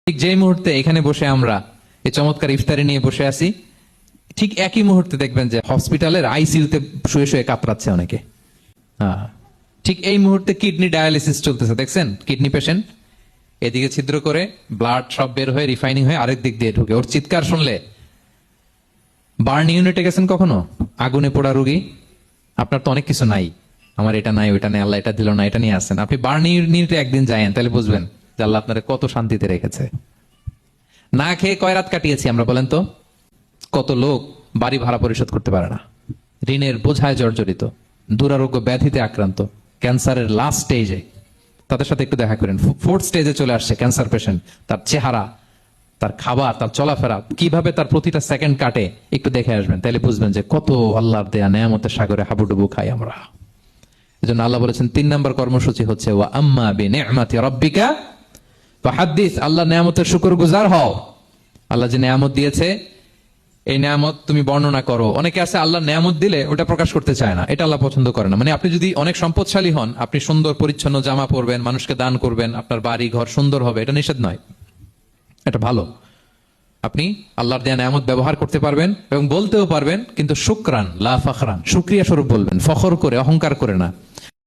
ঠিক যেই মুহূর্তে এখানে বসে আমরা এই চমৎকার ইফতারি নিয়ে বসে আছি, ঠিক একই মুহূর্তে দেখবেন যে হসপিটালের আইসিইউতে শুয়ে শুয়ে কাতরাচ্ছে অনেকে। ঠিক এই মুহূর্তে কিডনি ডায়ালিসিস চলতেছে, দেখছেন? কিডনি পেশেন্ট এদিকে ছিদ্র করে ব্লাড সব বের হয়ে রিফাইনিং হয়ে আরেক দিক দিয়ে ঢুকে। ওর চিৎকার শুনলে, বার্ন ইউনিটে গেছেন কখনো? আগুনে পোড়া রোগী, আপনার তো অনেক কিছু নাই, আমার এটা নাই ওইটা নেই, আল্লাহ এটা দিল না, এটা নিয়ে আসেন। আপনি বার্ন ইউনিটে একদিন যায়েন, তাহলে বুঝবেন যে আল্লাহ আপনারা কত শান্তিতে রেখেছে। না খেয়ে কয় রাত কাটিয়েছি আমরা, বলেন তো? কত লোক বাড়ি ভাড়া পরিশোধ করতে পারে না, ঋণের বোঝায় জর্জরিত, দুরারোগ্য ব্যাধিতে আক্রান্ত, ক্যান্সারের লাস্ট স্টেজে। তাদের সাথে একটু দেখা করেন, ফোর্থ স্টেজে চলে আসছে ক্যান্সার পেশেন্ট। তার চেহারা, তার খাবার, তার চলাফেরা, কিভাবে তার প্রতিটা সেকেন্ড কাটে, একটু দেখে আসবেন, তাহলে বুঝবেন যে কত আল্লাহর দেয়া নেয়ামতের সাগরে হাবুডুবু খাই আমরা। এজন্য আল্লাহ বলেছেন 3 নম্বর কর্মসূচি হচ্ছে ওয়া আম্মা বিনি'মাতি রাব্বিকা ফাহাদ্দিস। আল্লাহ নেয়ামতের শুকরগুজার হও। আল্লাহ যে নেয়ামত দিয়েছে, এই নেয়ামত তুমি বর্ণনা করো। অনেকে আছে আল্লাহ নেয়ামত দিলে ওটা প্রকাশ করতে চায় না, এটা আল্লাহ পছন্দ করে না। মানে আপনি যদি অনেক সম্পদশালী হন, আপনি সুন্দর পরিচ্ছন্ন জামা পরবেন, মানুষকে দান করবেন, আপনার বাড়ি ঘর সুন্দর হবে, এটা নিষেধ নয়, এটা ভালো। আপনি আল্লাহর দেয়া নেয়ামত ব্যবহার করতে পারবেন এবং বলতেও পারবেন, কিন্তু শুকরান লা ফখরান, শুকরিয়া স্বরূপ বলবেন, ফখর করে, অহংকার করে না।